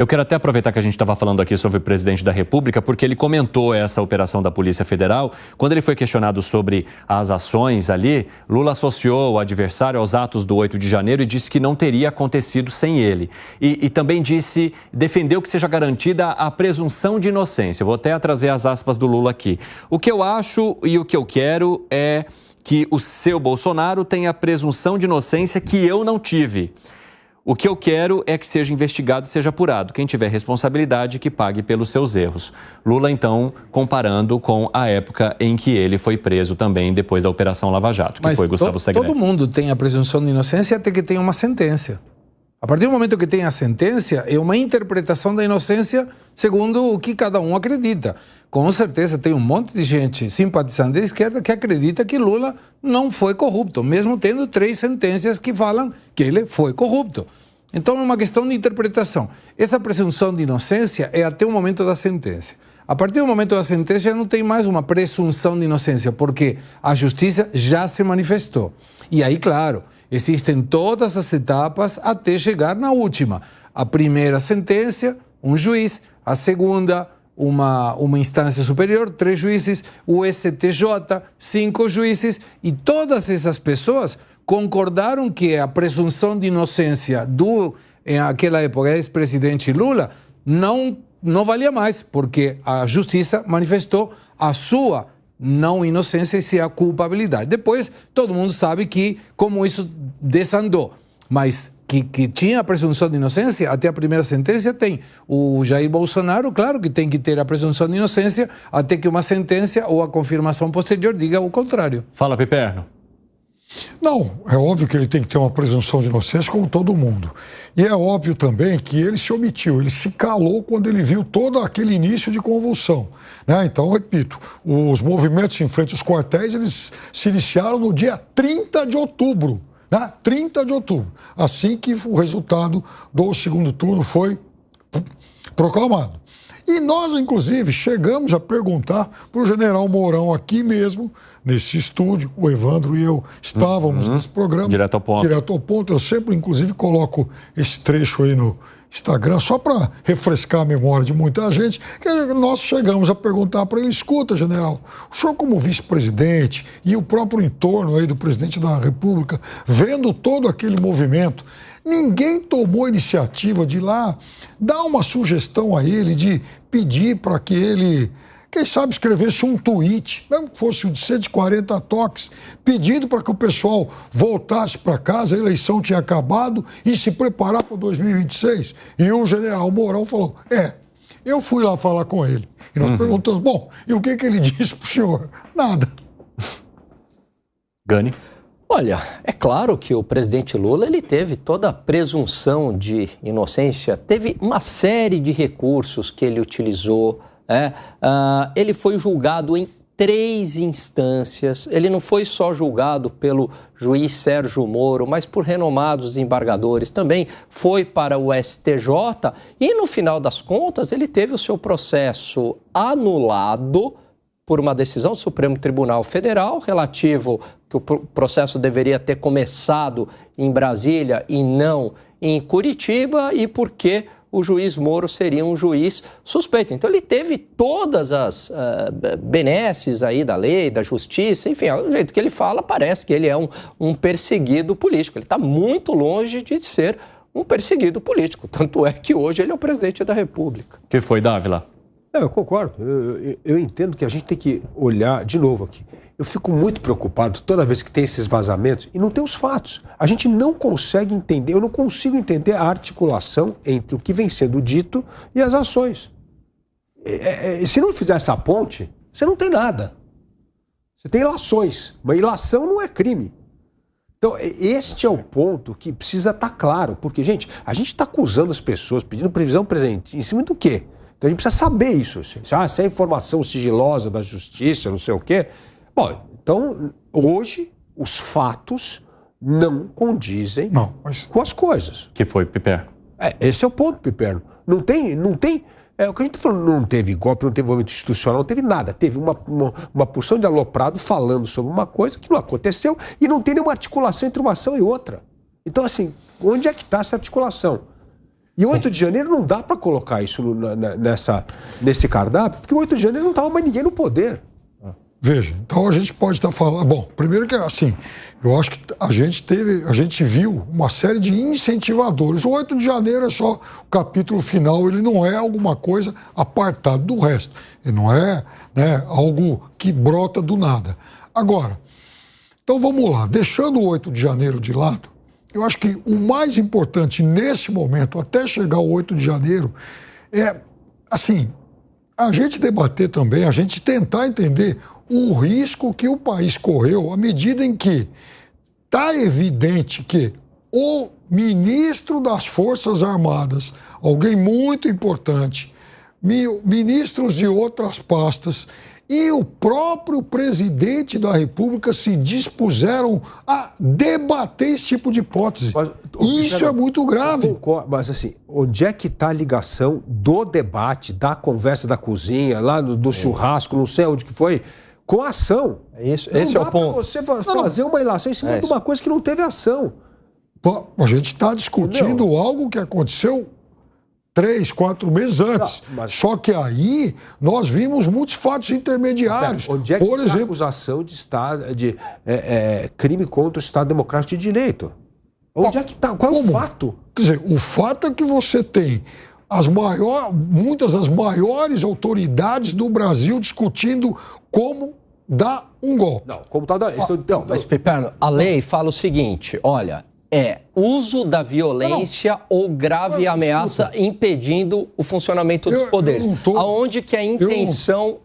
Eu quero até aproveitar que a gente estava falando aqui sobre o presidente da República, porque ele comentou essa operação da Polícia Federal. Quando ele foi questionado sobre as ações ali, Lula associou o adversário aos atos do 8 de janeiro e disse que não teria acontecido sem ele. E também defendeu que seja garantida a presunção de inocência. Eu vou até trazer as aspas do Lula aqui. O que eu acho e o que eu quero é que o seu Bolsonaro tenha a presunção de inocência que eu não tive. O que eu quero é que seja investigado e seja apurado. Quem tiver responsabilidade, que pague pelos seus erros. Lula, então, comparando com a época em que ele foi preso também depois da Operação Lava Jato, que foi Gustavo Segré. Todo mundo tem a presunção de inocência até que tenha uma sentença. A partir do momento que tem a sentença, é uma interpretação da inocência segundo o que cada um acredita. Com certeza tem um monte de gente simpatizante da esquerda que acredita que Lula não foi corrupto, mesmo tendo 3 sentenças que falam que ele foi corrupto. Então é uma questão de interpretação. Essa presunção de inocência é até o momento da sentença. A partir do momento da sentença não tem mais uma presunção de inocência, porque a justiça já se manifestou. E aí, claro, existem todas as etapas até chegar na última. A primeira sentença, um juiz. A segunda, uma instância superior, 3 juízes. O STJ, 5 juízes. E todas essas pessoas concordaram que a presunção de inocência em aquela época, ex-presidente Lula, não valia mais, porque a justiça manifestou a sua não inocência e sim a culpabilidade. Depois, todo mundo sabe como isso desandou. Mas que tinha a presunção de inocência, até a primeira sentença tem. O Jair Bolsonaro, claro que tem que ter a presunção de inocência, até que uma sentença ou a confirmação posterior diga o contrário. Fala, Piperno. Não, é óbvio que ele tem que ter uma presunção de inocência como todo mundo. E é óbvio também que ele se omitiu, ele se calou quando ele viu todo aquele início de convulsão, né? Então, repito, os movimentos em frente aos quartéis, eles se iniciaram no dia 30 de outubro, né? 30 de outubro, assim que o resultado do segundo turno foi proclamado. E nós, inclusive, chegamos a perguntar para o general Mourão aqui mesmo, nesse estúdio, o Evandro e eu estávamos nesse programa. Direto ao ponto. Direto ao ponto. Eu sempre, inclusive, coloco esse trecho aí no Instagram, só para refrescar a memória de muita gente, que nós chegamos a perguntar para ele: escuta, general, o senhor como vice-presidente e o próprio entorno aí do presidente da República, vendo todo aquele movimento, ninguém tomou iniciativa de ir lá dar uma sugestão a ele, de pedir para que ele, quem sabe, escrevesse um tweet, mesmo que fosse de 140 toques, pedindo para que o pessoal voltasse para casa, a eleição tinha acabado, e se preparar para 2026. E o general Mourão falou: eu fui lá falar com ele. E nós perguntamos: bom, e o que ele disse para o senhor? Nada. Gani? Olha, é claro que o presidente Lula ele teve toda a presunção de inocência, teve uma série de recursos que ele utilizou. Ele foi julgado em 3 instâncias, ele não foi só julgado pelo juiz Sérgio Moro, mas por renomados desembargadores, também foi para o STJ e no final das contas ele teve o seu processo anulado por uma decisão do Supremo Tribunal Federal relativo que o processo deveria ter começado em Brasília e não em Curitiba e porque o juiz Moro seria um juiz suspeito. Então ele teve todas as benesses aí da lei, da justiça, enfim, do jeito que ele fala, parece que ele é um perseguido político. Ele está muito longe de ser um perseguido político, tanto é que hoje ele é o presidente da República. Que foi, Dávila? Eu concordo. Eu entendo que a gente tem que olhar de novo aqui. Eu fico muito preocupado toda vez que tem esses vazamentos e não tem os fatos. A gente não consegue entender, eu não consigo entender a articulação entre o que vem sendo dito e as ações. Se não fizer essa ponte, você não tem nada. Você tem ilações, mas ilação não é crime. Então, este é o ponto que precisa estar claro, porque, gente, a gente está acusando as pessoas, pedindo previsão presente, em cima do quê? Então a gente precisa saber isso. Se é informação sigilosa da justiça, não sei o quê. Bom, então, hoje, os fatos não condizem com as coisas. Que foi, Piperno? Esse é o ponto, Piperno. Não tem... o que a gente está falando, não teve golpe, não teve movimento institucional, não teve nada. Teve uma porção de aloprado falando sobre uma coisa que não aconteceu e não tem nenhuma articulação entre uma ação e outra. Então, assim, onde é que está essa articulação? E o 8 de janeiro não dá para colocar isso nesse cardápio, porque o 8 de janeiro não estava mais ninguém no poder. Veja, então a gente pode estar falando... Bom, primeiro que assim, eu acho que a gente viu uma série de incentivadores. O 8 de janeiro é só o capítulo final, ele não é alguma coisa apartado do resto. Ele não é, né, algo que brota do nada. Agora, então vamos lá, deixando o 8 de janeiro de lado, eu acho que o mais importante nesse momento, até chegar ao 8 de janeiro, é, assim, a gente debater também, a gente tentar entender o risco que o país correu à medida em que está evidente que o ministro das Forças Armadas, alguém muito importante, ministros de outras pastas e o próprio presidente da República se dispuseram a debater esse tipo de hipótese. Mas, isso é muito grave. Concordo, mas assim, onde é que está a ligação do debate, da conversa da cozinha, lá do churrasco, não sei onde que foi, com a ação? Esse é o ponto. Você fazer uma ilação em cima de uma coisa que não teve ação. A gente está discutindo algo que aconteceu 3, 4 meses antes. Não, mas... Só que aí nós vimos muitos fatos intermediários. Onde é que está a acusação de crime contra o Estado Democrático de Direito? Onde é que está? Qual é o fato? Quer dizer, o fato é que você tem muitas das maiores autoridades do Brasil discutindo como dar um golpe. Não, como tá dando. Não, mas, Piperno, a lei fala o seguinte, olha, uso da violência ou grave ameaça impedindo o funcionamento dos poderes. Aonde que a intenção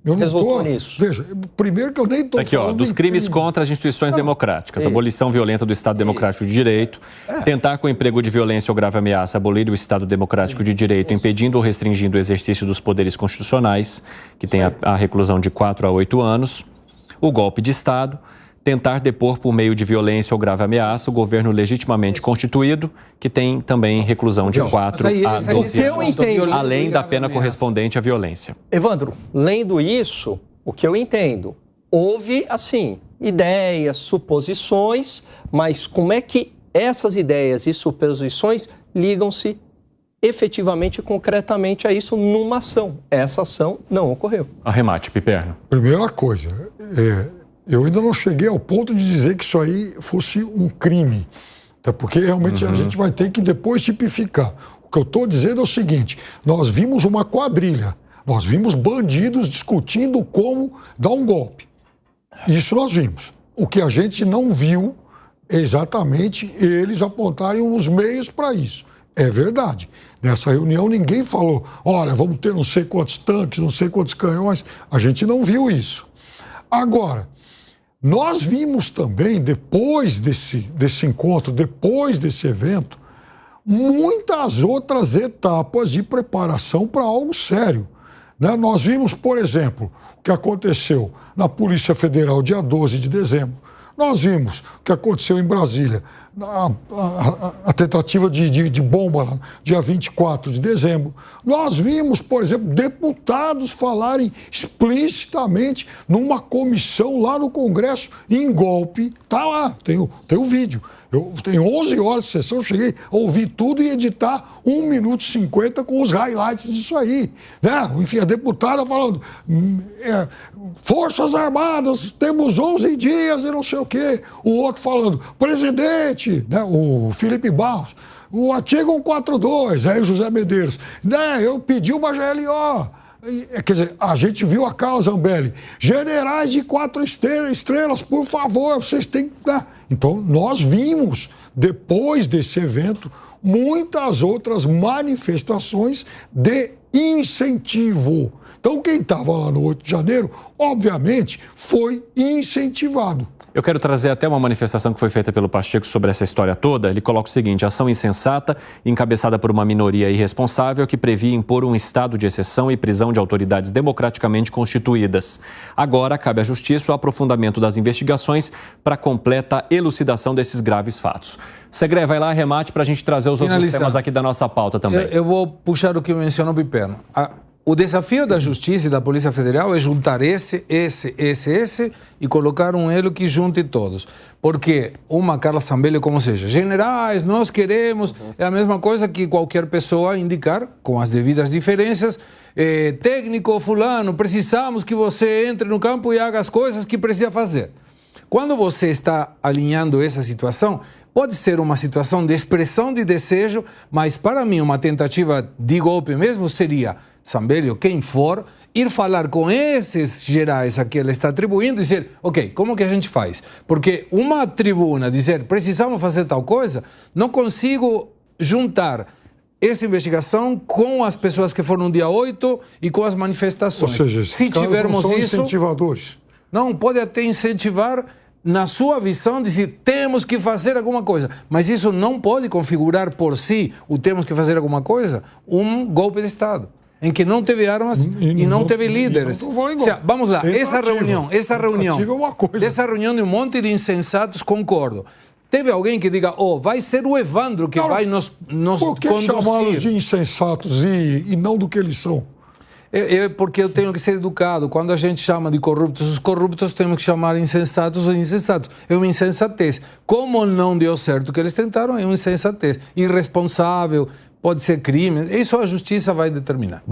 resultou nisso? Veja, primeiro que eu nem estou falando... Aqui, dos crimes contra as instituições democráticas, abolição violenta do Estado Democrático de Direito, tentar com emprego de violência ou grave ameaça abolir o Estado Democrático de Direito, impedindo ou restringindo o exercício dos poderes constitucionais, que tem a reclusão de 4 a 8 anos, o golpe de Estado, tentar depor por meio de violência ou grave ameaça o governo legitimamente constituído, que tem também reclusão de 4 a 12 anos, além da pena correspondente à violência. Evandro, lendo isso, o que eu entendo, houve, assim, ideias, suposições, mas como é que essas ideias e suposições ligam-se efetivamente e concretamente a isso numa ação? Essa ação não ocorreu. Arremate, Piperno. Primeira coisa, eu ainda não cheguei ao ponto de dizer que isso aí fosse um crime, até porque realmente a gente vai ter que depois tipificar. O que eu estou dizendo é o seguinte, nós vimos uma quadrilha, nós vimos bandidos discutindo como dar um golpe. Isso nós vimos. O que a gente não viu é exatamente eles apontarem os meios para isso. É verdade. Nessa reunião ninguém falou, olha, vamos ter não sei quantos tanques, não sei quantos canhões. A gente não viu isso. Agora, nós vimos também, depois desse encontro, depois desse evento, muitas outras etapas de preparação para algo sério. Né? Nós vimos, por exemplo, o que aconteceu na Polícia Federal dia 12 de dezembro. Nós vimos o que aconteceu em Brasília, a tentativa de bomba lá, dia 24 de dezembro. Nós vimos, por exemplo, deputados falarem explicitamente numa comissão lá no Congresso em golpe. Tá lá, tem o vídeo. Eu tenho 11 horas de sessão, eu cheguei a ouvir tudo e editar 1 minuto e 50 com os highlights disso aí. Né? Enfim, a deputada falando, Forças Armadas, temos 11 dias e não sei o quê. O outro falando, presidente, né? O Felipe Barros, o artigo 142, aí José Medeiros, né? Eu pedi uma GLO. Quer dizer, a gente viu a Carla Zambelli, generais de 4 estrelas, por favor, vocês têm que... Né? Então, nós vimos, depois desse evento, muitas outras manifestações de incentivo. Então, quem estava lá no 8 de janeiro, obviamente, foi incentivado. Eu quero trazer até uma manifestação que foi feita pelo Pacheco sobre essa história toda. Ele coloca o seguinte: ação insensata, encabeçada por uma minoria irresponsável que previa impor um estado de exceção e prisão de autoridades democraticamente constituídas. Agora, cabe à Justiça o aprofundamento das investigações para completa elucidação desses graves fatos. Segré, vai lá, arremate para a gente trazer os outros temas aqui da nossa pauta também. Eu vou puxar o que mencionou o Piperno. O desafio da Justiça e da Polícia Federal é juntar esse e colocar um elo que junte todos. Porque uma Carla Zambelli, como seja, generais, nós queremos, é a mesma coisa que qualquer pessoa indicar, com as devidas diferenças, técnico fulano, precisamos que você entre no campo e haga as coisas que precisa fazer. Quando você está alinhando essa situação, pode ser uma situação de expressão de desejo, mas para mim uma tentativa de golpe mesmo seria Zambelli ou quem for, ir falar com esses gerais a que ela está atribuindo e dizer, ok, como que a gente faz? Porque uma tribuna dizer, precisamos fazer tal coisa, não consigo juntar essa investigação com as pessoas que foram no dia 8 e com as manifestações. Ou seja, se tivermos não são isso, incentivadores. não, pode até incentivar na sua visão, dizer, temos que fazer alguma coisa. Mas isso não pode configurar por si, o temos que fazer alguma coisa, um golpe de Estado, em que não teve armas e não teve líderes. Vamos lá, essa reunião dessa reunião de um monte de insensatos, concordo. Teve alguém que diga, vai ser o Evandro que vai nos por que conduzir. chamá-los de insensatos e não do que eles são? Porque eu tenho que ser educado. Quando a gente chama de corruptos, os corruptos temos que chamar insensatos ou insensatos. É uma insensatez. Como não deu certo o que eles tentaram, é uma insensatez. Irresponsável, pode ser crime. Isso a justiça vai determinar.